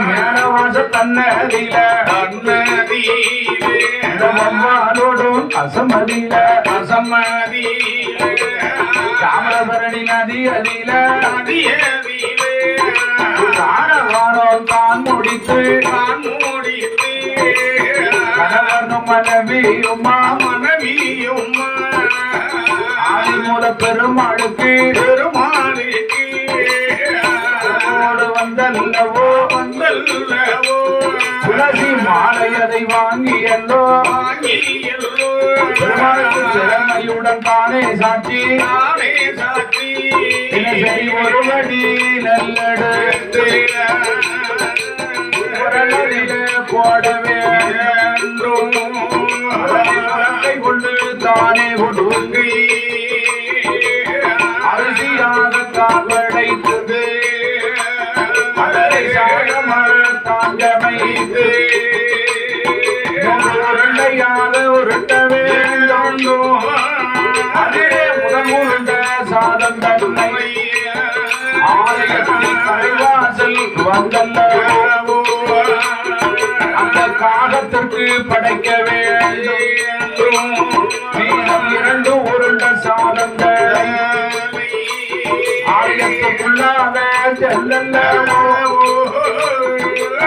மேலவாச தன்னதில அம்மானோடும் அசமதியில தாமிரபரணி நதி அதில தானவானம் தான் முடித்து கணவனும் மனைவியுமா ஆதிமூல பெருமாளுக்கு வந்தல்லவோ துளசி மாலை அதை வாங்கியல்லோ பெருமாளுக்கு திறமையுடன் தானே சாட்சி தினசரி ஒரு வடி நல்லெடுத்து போட வேண்டும் கொண்டு தானே கொடுங்கி அரிசியாக காப்படைத்தது அதனை சாகமர தாங்கமைத்து உருண்டையாக உருட்ட வேண்டும் அதிலே முதல் சாதம் தன்னை ஆலயத்தில் கரைவாசல் வந்தல்லவோ அந்த காகத்திற்கு படைக்க வேண்டும் மீதம் 2 உருண்ட சாதங்களை ஆலயத்துக்குள்ளாக செல்லல்லவோ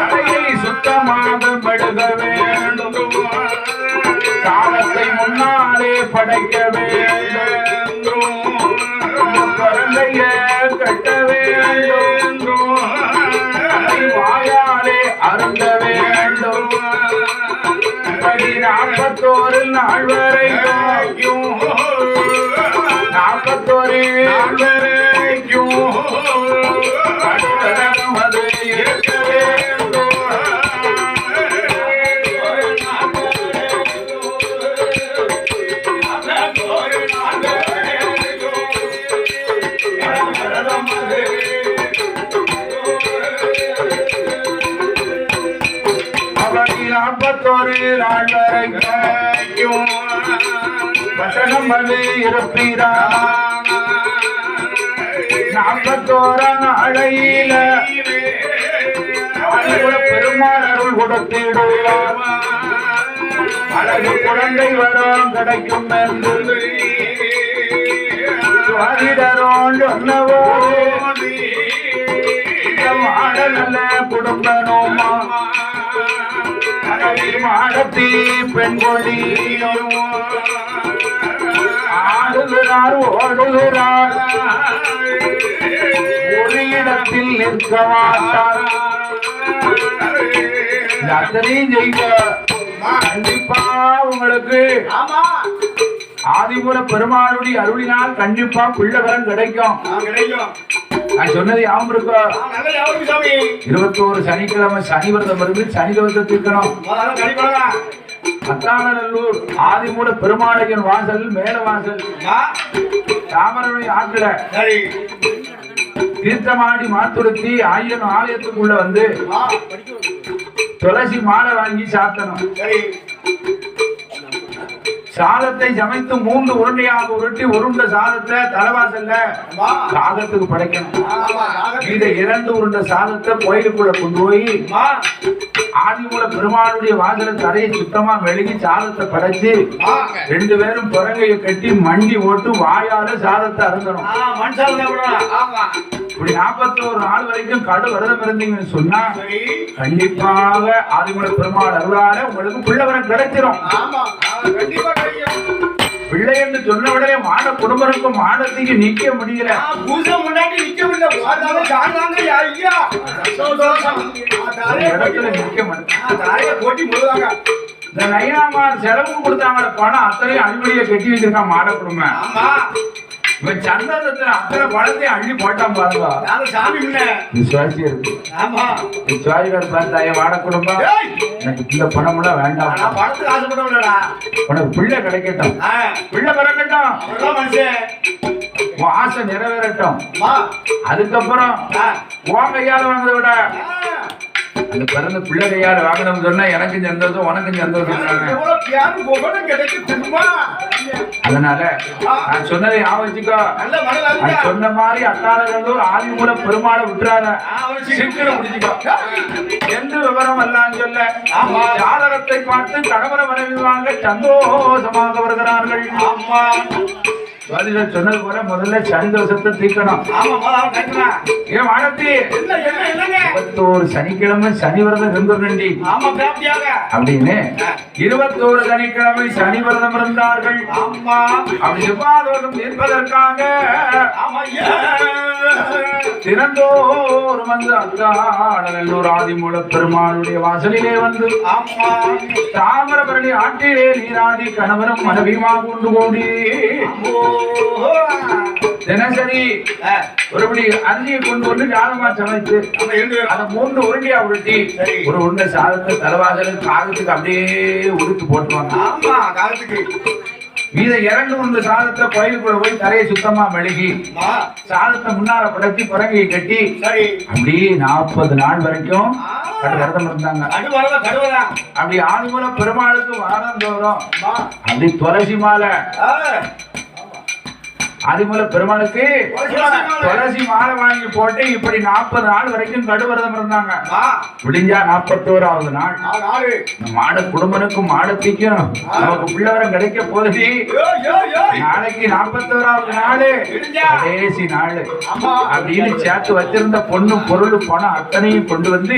அதையை சுத்தமாக படுக வேண்டும் சாதத்தை முன்னாலே படைக்க வேண்டும் பரந்தைய கட்ட வேண்டும் வாயாலே அருந்த வேண்டும் 41 நாள் வரைக்கும் 41 நாள் வரைக்கும் அது இருக்க வேண்டும் நாள் வரைக்கும் வசனம் அது இருப்பீரா 41 நாளையில பெருமாள் அருள் கொடுத்திடுவார் அழகு குழந்தை வரம் கிடைக்கும் என்று சொன்னவோ நல்ல குடும்பனோமா மாடத்தி பெண்கொடியும் ஆடுகிறார் ஓடுகிறார் ஒரு இடத்தில் நிற்க மாட்டார் அத்தனையும் செய்ய கண்டிப்பா உங்களுக்கு ஆதிமூல பெருமாளுடைய அருளினால் கண்டிப்பா பிள்ளைவரம் கிடைக்கும். நான் சொன்னது யாவும் இருக்கும். 21 சனிக்கிழமை சனி விரதம் இருந்து சனி தோஷத்தை தீர்க்கணும். அத்தானல்லூர் ஆதிமூல பெருமாளையின் வாசல் மேல வாசல் தாமரை ஆற்றுல தீர்த்தமாடி மாத்துடுத்தி ஐயன் ஆலயத்துக்குள்ள வந்து துளசி மாலை வாங்கி சாத்தணும். சாதத்தை சமைத்து 3 உருண்டையாக உருட்டி உருண்ட சாதத்தை தலைவாசல்ல சாதத்துக்கு படைக்கணும். இதை 2 உருண்ட சாதத்தை கோயிலுக்குள்ள கொண்டு போய் ஆதிமூல பெருமாளுடைய வாசல தரையை சுத்தமா மெழுகி சாதத்தை படைச்சு 2 பேரும் புறங்கையை கட்டி மண்டி ஓட்டு வாயால சாதத்தை அருந்தணும். இப்படி 41 நாள் வரைக்கும் கடு விரதம் இருந்தீங்கன்னு சொன்னா கண்டிப்பாக ஆதிமூல பெருமாள் அருளால உங்களுக்கு பிள்ளைவரம் கிடைச்சிடும். பிள்ளை என்று சொன்ன உடனே மாட குடும்பருக்கும் மாடத்துக்கு நிக்க முடியல. இடத்துல நிக்க மாட்டேன். இந்த நைனாமார் செலவுக்கு கொடுத்தாங்க பணம் அத்தனையும் அடிப்படையை கட்டி வச்சிருக்கான் மாட குடும்பம். இவன் சந்தோஷத்துல அத்தனை பழத்தை அள்ளி போட்டான் பாருங்க. விசுவாசி இருக்கு. விசுவாசிகள் பார்த்தாய வாட குடும்பம் எனக்கு இந்த பணம் எல்லாம் வேண்டாம். உனக்கு பிள்ளை கிடைக்கட்டும், பிள்ளை பிறக்கட்டும், ஆசை நிறைவேறட்டும். அதுக்கப்புறம் உன் கையால வாங்கதை விட அந்த பிறந்த பிள்ளைகையால வாங்கணும்னு சொன்னா எனக்கும் சந்தோஷம் உனக்கும் சந்தோஷம். அதனால நான் சொன்னதை ஆவச்சுக்கோ. நான் சொன்ன மாதிரி அத்தாளர் ஆதிமூல பெருமாளை விட்டுறாத, சிக்கனை முடிச்சுக்கோ. எந்த விவரம் எல்லாம் சொல்ல ஜாதகத்தை பார்த்து கணவரை மனைவிவாங்க சந்தோஷமாக வருகிறார்கள். ஆமா சொன்னது போல முதல்ல சந்தோஷத்தை தீர்க்கணும். ஏன் வாழத்தி 21 சனிக்கிழமை சனி விரதம் இருந்துருண்டி அப்படின்னு 21 சனிக்கிழமை சனி விரதம் இருந்தார்கள். அப்படி செவ்வாதோறும் நிற்பதற்காக தினந்தோறும் வந்து அத்தாடநல்லூர் ஆதிமூல பெருமாளுடைய வாசலிலே வந்து தாமிரபரணி ஆற்றிலே நீராடி கணவரும் மனைவியுமாக கொண்டு போடி தினசரி ஒருபடி அரிசியை கொண்டு வந்து ஜாதகமா சமைத்து அதை 3 உருண்டையா உருட்டி ஒரு உருண்டை சாதத்தை தலைவாசலுக்கு காகத்துக்கு அப்படியே உடுத்து போட்டுருவாங்க. மீத 2 உருண்டை சாதத்தை கோயிலுக்குள்ள போய் தரையை சுத்தமா மெழுகி சாதத்தை முன்னால படைச்சி குரங்கையை கட்டி அப்படியே 40 நாள் வரைக்கும் விரதம் இருந்தாங்க. அப்படி ஆதிமூல பெருமாளுக்கு வாரந்தோறும் அப்படி துளசி மாலை ஆதிமூல பெருமாளுக்கு துளசி மாலை வாங்கி போட்டு இப்படி 40 நாள் வரைக்கும் கடுவிரதம் இருந்தாங்க. விடிஞ்சா 41வது நாள் மாட குடும்பனுக்கும் மாடத்திக்கும் நமக்கு பிள்ளைவரம் கிடைக்க போகுது. நாளைக்கு 41வது நாள் கடைசி நாள் அப்படின்னு சேர்த்து வச்சிருந்த பொண்ணு பொருள் பணம் அத்தனையும் கொண்டு வந்து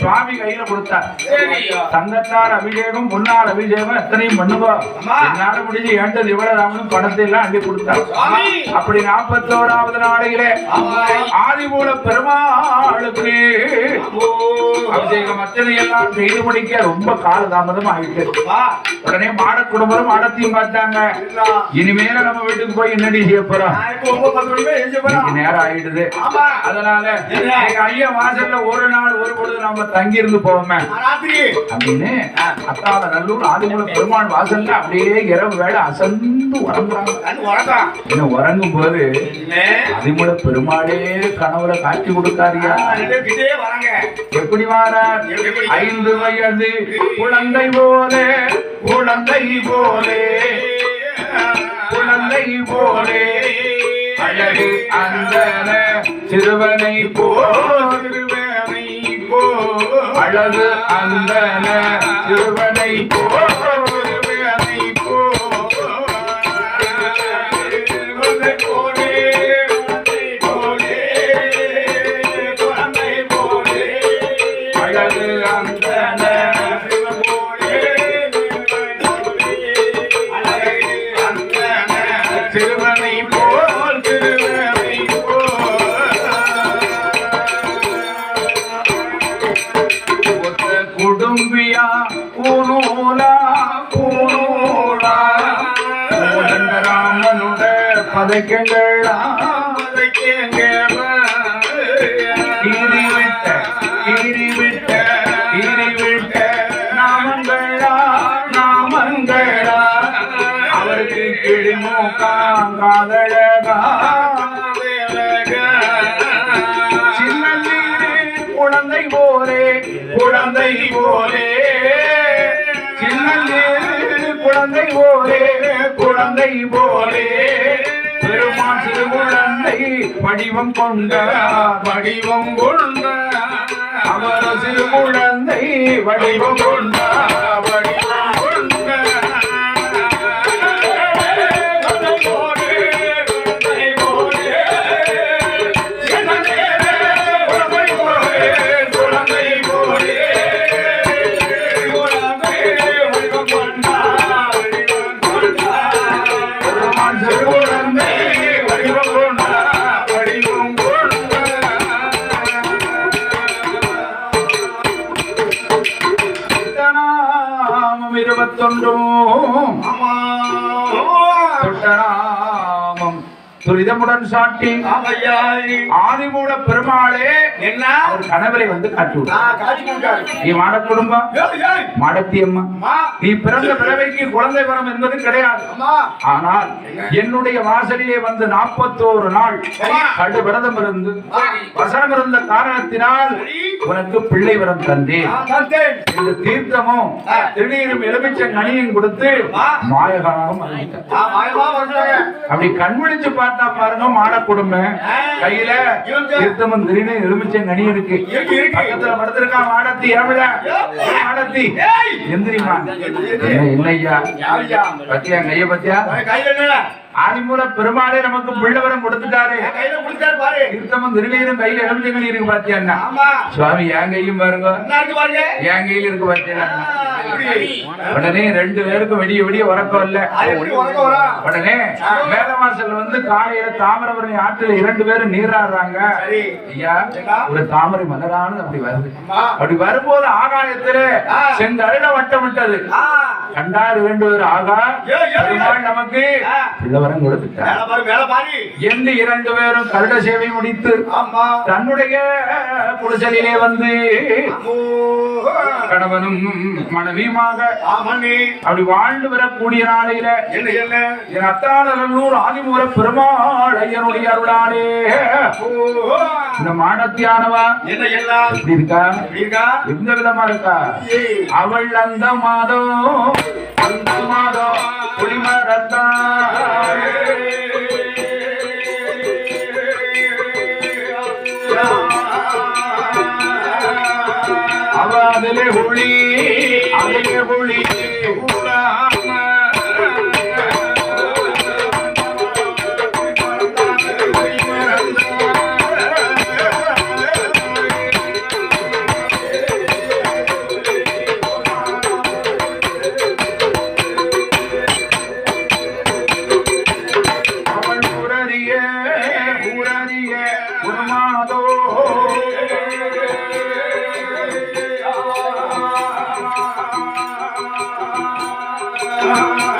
சுவாமி கையில கொடுத்தார். தங்கத்தால் அபிஷேகம் பொன்னார் அபிஷேகம் எத்தனையும் பண்ணுவோ என்னால முடிஞ்சு ஏண்டது இவ்வளவு பணத்தை எல்லாம் அள்ளி கொடுத்தார். அப்படி 41வது நாளையிலே ஆதிமூல பெருமாளுக்கு அபிஷேகம் அத்தனை எல்லாம் செய்து முடிக்க ரொம்ப காலதாமதம் ஆயிட்டு உடனே மாட குடும்பம் மாடத்தையும் பார்த்தாங்க. இனிமேல நம்ம வீட்டுக்கு போய் என்னடி செய்ய போறோம், நேரம் ஆயிடுது. அதனால ஐயா வாசல்ல ஒரு நாள் ஒரு பொழுது நம்ம தங்கி இருந்து போவோமே அப்படின்னு அத்தாள நல்லூர் ஆதிமூல பெருமாள் வாசல்ல அப்படியே இரவு வேலை அசந்து உறங்கும் போது ஆதிமூல பெருமாளே கனவுல காட்சி கொடுக்காரியா. எப்படி வாரார்? 5 வயது குழந்தை போலே குழந்தை போலே குழந்தை போலே அழகு அந்த சிறுவனை போல் அழகு அந்த சிறுவனை போல் குடும்பியா பூனூலா பூனூலா ராமனுட பதைக்கங்களா ஈரிவிட்ட நாமங்களா நாமங்களா அவருக்கு கிளிமூக்காங்காதழகா குழந்தை போலே குழந்தை போலே சின்னல்லீர் குழந்தை போலே குழந்தை போலே பெருமாள் சிறு குழந்தை வடிவம் கொண்ட அவர் சிறு குழந்தை வடிவம் கொண்ட துரிதமுடன் சாட்டி ஆதிமூல பெருமாளே என்ன அவர் கணவரை வந்து காட்டுவார். நீ மாட குடும்பம் மாடத்தி அம்மா, நீ பிறந்த பிறவைக்கு குழந்தை வரம் என்பது கிடையாது. ஆனால் என்னுடைய வாசலிலே வந்து 41 நாள் கடு விரதம் இருந்து வசனம் இருந்த காரணத்தினால் உனக்கு பிள்ளை வரம் தந்தேன். இந்த தீர்த்தமும் திருநீரும் எலுமிச்சம் கனியும் கொடுத்து மாயகாலம் அப்படி கண்முழிச்சு பார்த்தா பாருங்க, மாட குடும்பம் கையில தீர்த்தமும் திருநீரும் எலுமிச்சம் கனி இருக்கு. பக்கத்துல படுத்திருக்கா மாடத்தி. மாடத்தி எந்திரிமா இல்லையா? பத்தியா கைய பத்தியா? ஆதிமூல பெருமாளே நமக்கு பிள்ளவரம் கொடுத்துட்டாரு. தீர்த்தமும் திருநீரும் கையில எலுமிச்சங்கனி இருக்கு பாத்தியா? சுவாமி என் கையும் பாருங்க, என் கையில இருக்கு பாத்தியா? உடனே 2 பேருக்கும் விடிய உறக்கம் இல்ல. உடனே மேலவாசல் வந்து காலையில தாமிரபரணி ஆற்றில் 2 பேரும் நீராடுறாங்க. ஐயா, ஒரு தாமரை மலரானது அப்படி வருது. அப்படி வரும்போது ஆகாயத்துல செங்கருட வட்டமிட்டது. கண்டார் 2 பேர், ஆகா பெருமாள் நமக்கு பிள்ளவரம் கொடுத்துட்டார் என்று 2 பேரும் கருட சேவை முடித்து தன்னுடைய குடிசலிலே வந்து கணவனும் மனைவியுமாக அப்படி வாழ்ந்து வரக்கூடிய நாளையில என் அத்தாளூர் ஆதிமூல பெருமாள் ஐயனுடைய அருளாலே இந்த மாடத்தியானவா எப்படி இருக்கா? எந்த விதமா இருக்கா? அவள் அந்த மாதம் குடிமரத்தா அதிலே ஒளி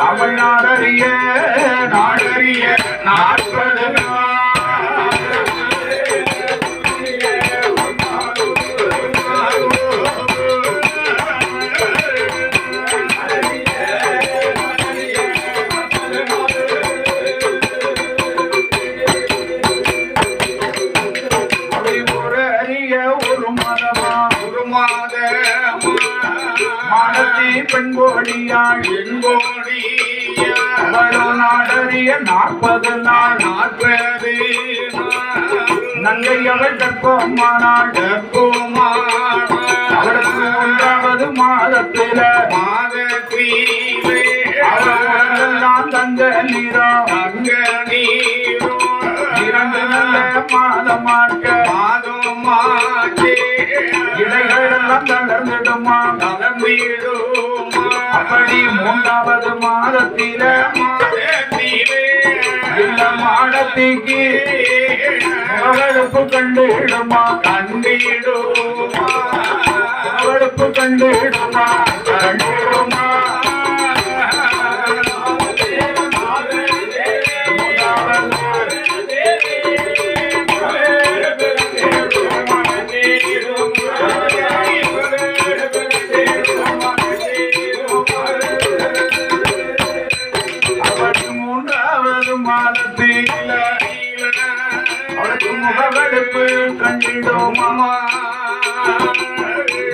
அவள் நாடறிய 40 பெண்கோடியாள் நாடறிய 40 நாள் நங்கை அவள் கற்பமானாள். அவளுக்கு 1வது மாதத்தில அவளெல்லாம் தங்க நீரோ 2 நல்ல மாதமாக்க இடைகளெல்லாம் தளர்ந்துடுமா அப்படி 3வது மாதத்தில இல்ல மாடத்திக்கு அவளுப்பு கண்டிடுமா அவளுப்பு கண்டிடுமா அவளுக்கு முகவெடுப்பு கண்டிடுமா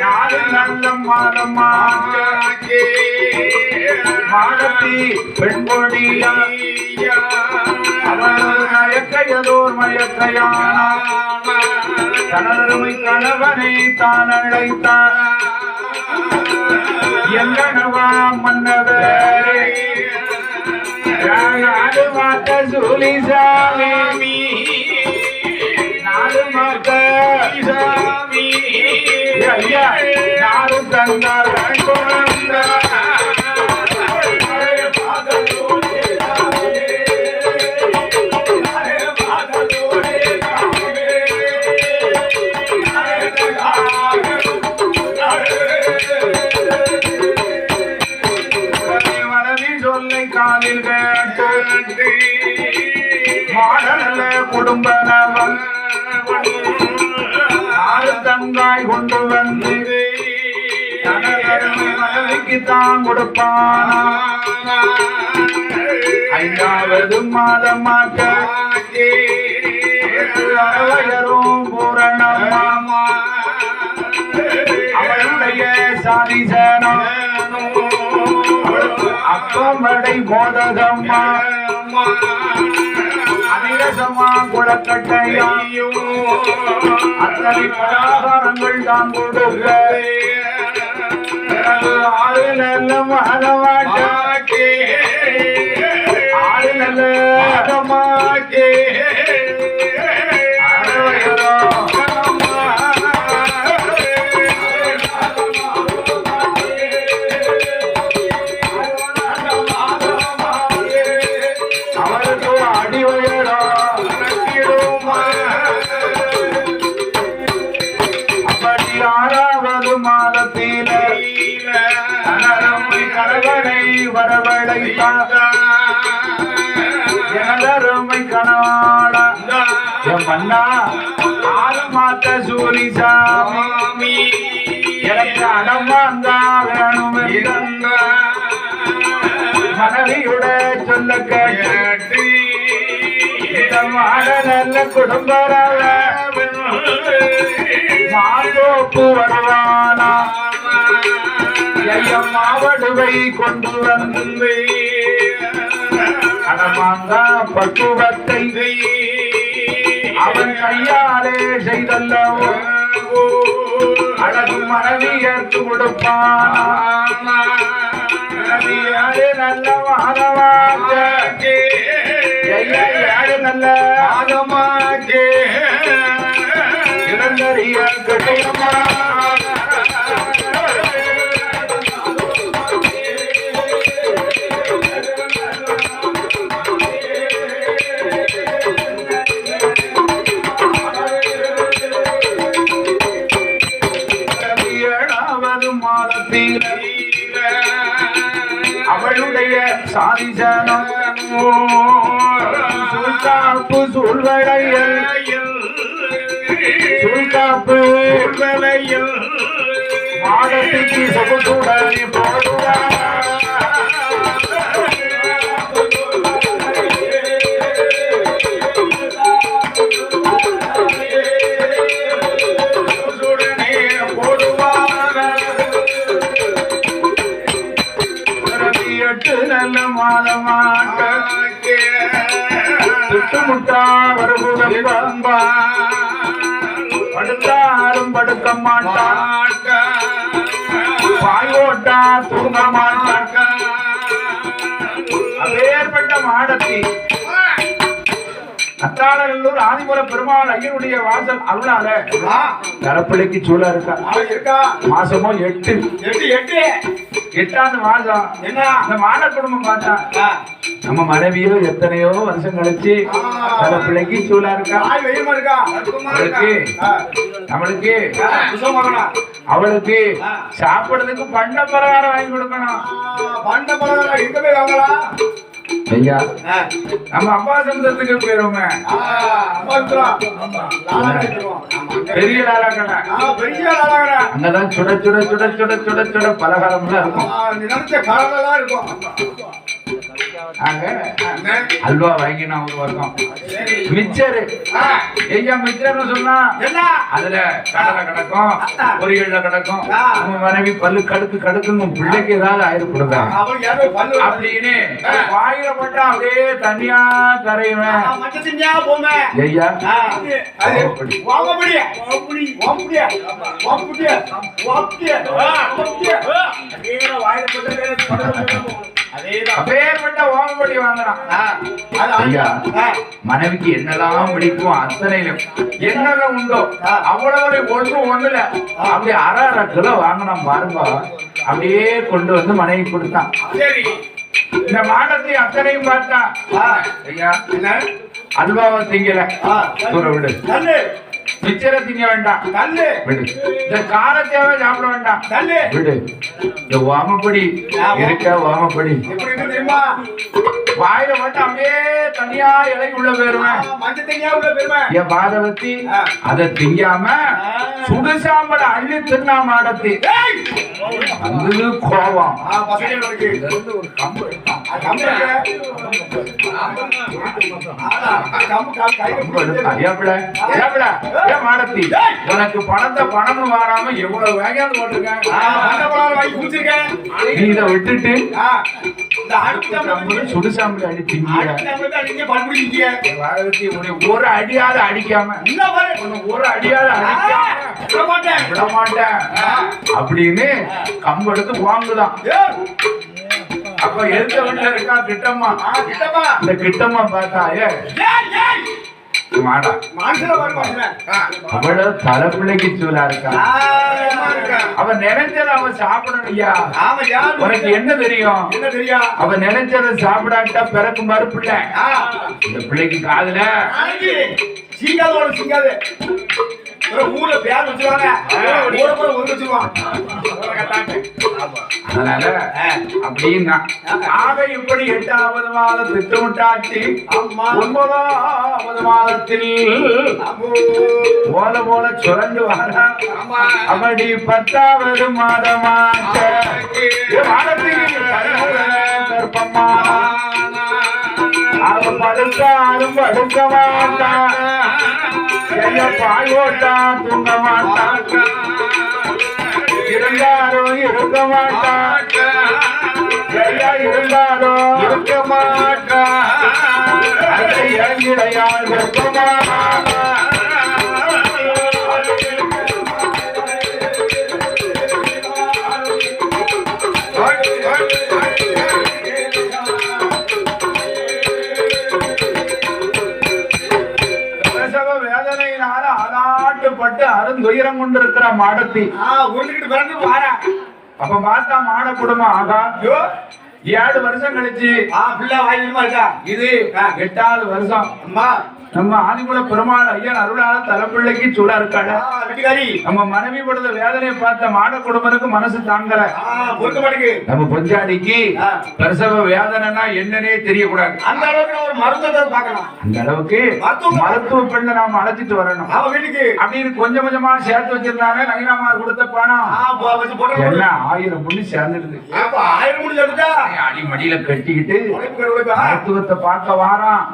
4 நல்ல மாதமா மாடத்தி பெண்கொடியா அவள் மயக்கையதோர் மயக்கையான தனதருமை கணவனை தான் அழைத்தார். எங்கனவா மன்னவே நாடு மாத்த சூலி சாமி நாடு மாத்த சாமி ஐயா நாடு தந்தார் காலில் கேட்டு மாட மாங்காய் கொண்டு வந்து மனைவிக்கு தான் கொடுப்பானா. 5வது மாதமாக அறவையரும் பூரணமா அவளுடைய சாதிசனம் அப்பமடை மோதகம்மா அதிரசமா குளக்கட்டையும் அத்தனை பராகாரங்கள் தான் கொடுக்க 6 நல்ல மகனமாக்கே 6 நல்ல மகமாக்கே வரவழைமை கணவாள என் மன்னா 6 மாத்த சூரி சாமி எனக்கு அடமாந்தா வேணும் மனைவியுட சொல்ல கேட்டு மாட நல்ல குடும்பர மாதோப்பு வருவானா மாவடுவை கொண்டு வந்து அடமாங்கா பக்குவத்தை அவன் கையாலே செய்தல்லவோ அழகு மனைவி ஏற்று கொடுப்பான். நல்ல மாதமாக நல்ல மாதமாக இளந்தறிய கட்டியமா அவளுடைய சாதிசனம் சுல்காப்பு சூழ்வளையல் சுல்காப்பு சூழ்வளையல் மாடத்திற்கு சொகுசுடனே போடுவார். நல்ல மாதமாக முட்டா வருபுறம் படுத்தாரும் படுக்க மாட்டான் பாயோட்டா தூங்க மாட்டான். அப்பேற்பட்ட மாடத்தி அத்தாளநல்லூர் ஆதிமூல பெருமாள் ஐயனுடைய வாசல் அருளால தரப்பிள்ளைக்கு சூழ இருக்கா. மாசமோ 8 8ஆம் மாசம் என்ன இந்த மாட குடும்பம் பார்த்தா நம்ம மனைவியோ எத்தனையோ வருஷம் கழிச்சு தரப்பிள்ளைக்கு சூழா இருக்கா. நம்மளுக்கு அவளுக்கு சாப்பிடுறதுக்கு பண்ட பலகாரம் வாங்கி கொடுக்கணும். பண்ட பலகாரம் எங்க போய் வாங்கலாம் ஐயா? நம்ம அப்பா சமுதத்துக்கு போயிருவோங்க. பெரிய லாலாக்கடை அங்கதான் சுட சுட சுட சுட சுட சுட பலகாரம் எல்லாம் இருக்கும். அல்வா வாங்கினா ஒரு பக்கம் மிச்சரு ஐயா மிச்சர்னு சொன்னா அதுல கடலை கிடக்கும் பொரியல்ல கிடக்கும். நம்ம மனைவி பல்லு கடுக்கு கடுக்குன்னு பிள்ளைக்கு ஏதாவது ஆயிரப்படுதா அப்படின்னு வாயில போட்டா அப்படியே தனியா கரையுவேன் ஐயா. மனைவிக்கு என்னெல்லாம் பிடிக்கும் அத்தனையிலும் என்னெல்லாம் உண்டோ அவ்வளவு ஒண்ணுல அப்படி 1/2 கிலோ வாங்கினோம் பாருங்க. அப்படியே கொண்டு வந்து மனைவி கொடுத்தான். இந்த மாடத்தை அத்தனையும் பார்த்தா ஐயா அல்வாவை திங்கல தூர விடு, மிச்சரை திங்க வேண்டாம் விடு, இந்த காரத்தேவை சாப்பிட வேண்டாம் விடு, இந்த வாமப்படி இருக்க வாமப்படி வாயில மட்டும் அப்படியே தனியா இலைக்கு உள்ள போயிருவேன். என் பாதவத்தி அதை திங்காம சுடுசாம்பல அள்ளி தின்னா மாடத்தி அது கோபம் மாடத்தி உனக்கு பணத்தை பணம் வராம எவ்வளவு வேகம் போட்டிருக்கேன் நீ இதை விட்டுட்டு சுடுசாம்பல் அடிச்சீங்க ஒரு அடியாவது அடிக்காம ஒரு அடியாவது அடிக்காம விட மாட்டேன் அப்படின்னு கம்பு எடுத்து வாங்குதான். அப்ப எந்த வீட்டுல இருக்கா கிட்டம்மா இந்த கிட்டம்மா பார்த்தா அவள தலைப்பிள்ளைக்கு சூழலா இருக்கா அவன் நினைச்சத அவன் சாப்பிடணும்யா. உனக்கு என்ன தெரியும் அவன் நினைச்சத சாப்பிடாட்டா பிறகு மறுப்பில்ல இந்த பிள்ளைக்கு காதுல ஊர்ல பேர் வச்சிருவாங்க அதனால அப்படின்னா ஆக இப்படி 8வது மாதம் திட்டமிட்டாச்சு 9வது மாதத்தில் போல போல சுரண்டு வர அப்படி 10வது மாதமாக கற்பமா அவ படுத்தாலும் படுக்க மாட்டான் பாய் ஓட்டா தூங்க மாட்டான் இருந்தாலும் இருக்க மாட்டான் இருந்தாலும் இருக்க மாட்டான் இறங்கிடையால் இருக்க பட்டு அருந்துயரம் கொண்டிருக்கிற மாடத்தி அப்ப பார்த்தா மாட குடும்பம் ஆகா 7 வருஷம் கழிச்சு இது 8வது வருஷம் நம்ம ஆதிகுல பெருமாள் ஐயன் அருளால தலைப்பிள்ளைக்கு சூழா இருக்காங்க. நம்ம மனைவி படுத்த வேதனையை பார்த்த மாட குடும்பத்துக்கு மனசு தாங்கல. நம்ம பொஞ்சாடிக்கு பிரசவ வேதனைனா என்னன்னே தெரியக்கூடாது. அந்த அளவுக்கு ஒரு மருத்துவத்தை பார்க்கலாம். அந்த அளவுக்கு மருத்துவ பெண்ணை நாம அழைச்சிட்டு வரணும் அப்படின்னு கொஞ்சம் கொஞ்சமா சேர்த்து வச்சிருந்தாங்க. நகினாமா கொடுத்த பணம் என்ன 1000 முடி சேர்ந்துடுது. 1000 முடி சேர்ந்துட்டா அடி மடியில கட்டிக்கிட்டு மருத்துவத்தை பார்க்க வாரான்.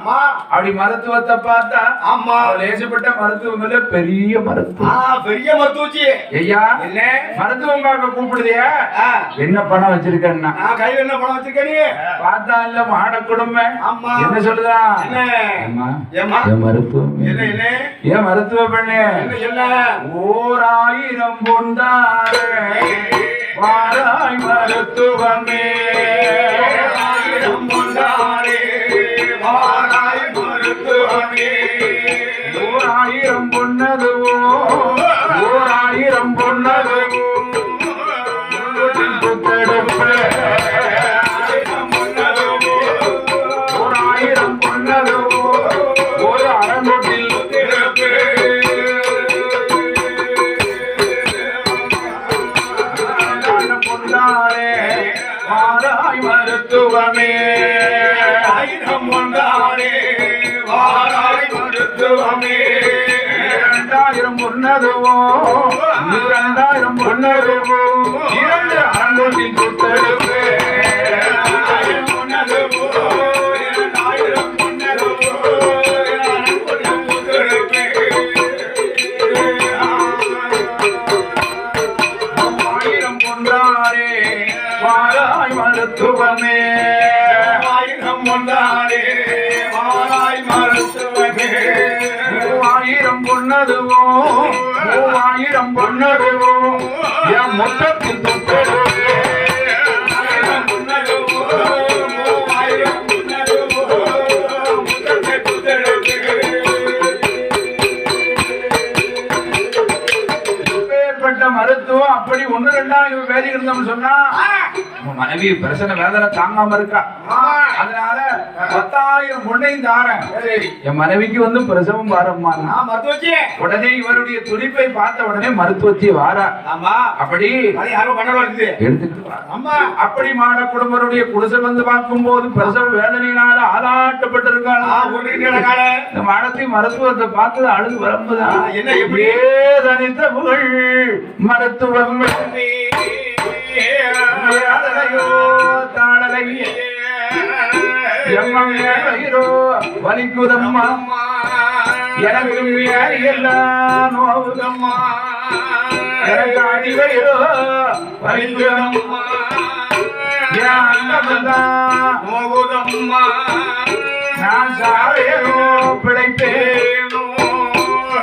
அப்படி மருத்துவத்தை பார்த்தா ஆமா லேசப்பட்ட மருத்துவங்கள பெரிய மருத்துவச்சி ஐயா என்ன மருத்துவம் பார்க்க கூப்பிடுதியா என்ன பணம் வச்சிருக்கேன்னா கையில என்ன பணம் வச்சிருக்கே பார்த்தா இல்ல மாட குடும்பம் என்ன சொல்லுதா என் மருத்துவம் ஏன் மருத்துவ பெண்ணே 1000 பொண்டாரே வாராய் மருத்துவமே 1000 பொண்டாரே வாராய் மருத்துவமே 1000 பொன்னதுவோ 1000 பொன்னதுவோ புத்தெடுப்பு 1000 பொன்னதுவோ ஒரு அரங்கத்தில் பொன்னாரே வாராய் மருத்துவமே 1000 பொன்னாரே வாராய் மருத்துவமே 2000 பொன்னதுவோ 2000 பொன்னதுவோ 2 அரங்கத்தில் புத்தெடுப்பு 2000 பொன்னதுவோ 2000 பொன்னதுவோ அரங்கத்தில் புத்தெடுப்பு 1000 பொன்னாரே வாராய் மருத்துவமே 1000 பொன்னாரே வாராய் மருத்துவமே 3000 பொன்னதுவோ 3000 பொன்னதுவோ என் மொத்தத்தில் தொட்டதுவே 1000 பொன்னதுவோ 3000 பொன்னதுவோ மொத்தத்தில் தொட்டதுவே ஏற்பட்ட மருத்துவம் அப்படி 1-2 வேதி இருந்தோம்னு சொன்னா மனைவி பிரசன வேதனை தாங்காம இருக்கா. அதனால 10,000 பொண்ணையும் தாரேன். என் மனைவிக்கு வந்து பிரசவம் வாரம்மா உடனே இவருடைய துடிப்பை பார்த்த உடனே மருத்துவச்சி வாரா. அப்படி அப்படி மாட குடும்பருடைய குடிசை வந்து பார்க்கும் போது பிரசவ வேதனையினால ஆளாட்டப்பட்டிருக்காங்க. இந்த மாடத்தை மருத்துவத்தை பார்த்து அழுது வரம்புதான் என்ன எப்படியே தனித்த புகழ் மருத்துவம் தாழலையே வலிக்குதம்மா எனக்கு எல்லாம் நோவுதம்மா எனக்கு அடிவயிரோ வலிக்குதம்மா நோவுதம்மா நான் சாவையோ பிழைப்பேனோ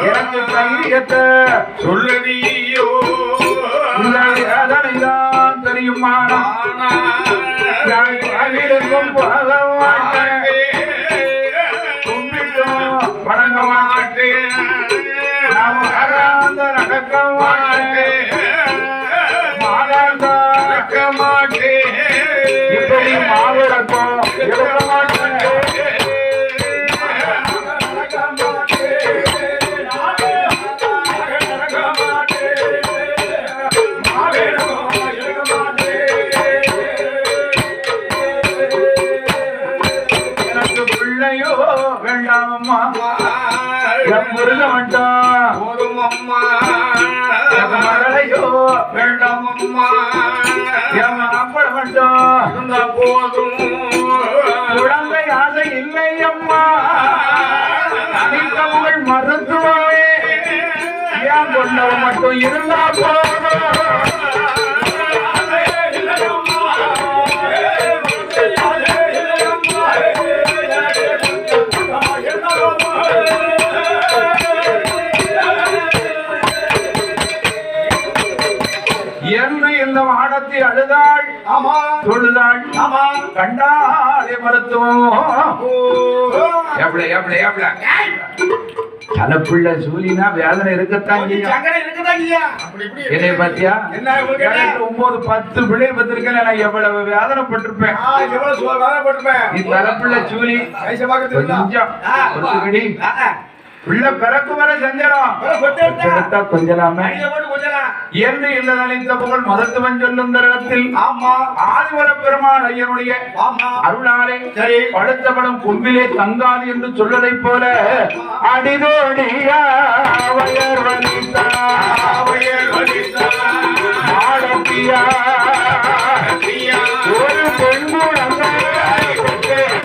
எனக்கு தைரியத்தை சொல்லுதியோ அதனைதான் தெரியுமா வணங்க மாட்டேன் நடக்க மாட்டேன் இப்படி மாவிளக்கம் எடுக்க மாட்டேன் வேண்டாமம்மா முருக வேண்டாம் போதுமம்மா மகளையோ வேண்டாமம்மா மாப்பிள வேண்டாம் இருந்தா போதும் குழந்தை ஆசை இல்லை அம்மா தமிழ் மருத்துவமே ஏன் கொண்டவ மட்டும் இருந்தா போதும் இந்த மாடத்தை அழுதாள் தொழுதாள் கண்டாலே மருத்துவம் தலைப்புள்ள சூலினா வேதனை இருக்கத்தான் என்னை பத்தியா 9-10 பிள்ளை பத்திருக்கேன் நான் எவ்வளவு வேதனைப்பட்டிருப்பேன் தலைப்புள்ள சூலி கொஞ்சம் உள்ள பிறக்கு வர செஞ்சலாம் கொஞ்சலாமே என்று இந்த நினைத்த புகழ் மதத்துவன் சொல்லும் தருணத்தில் ஆதிவர பெருமாள் ஐயனுடைய அருளாலே படுத்தபடம் கொம்பிலே தங்காது என்று சொல்வதை போல அடிதோடியா வயர் வலித்தா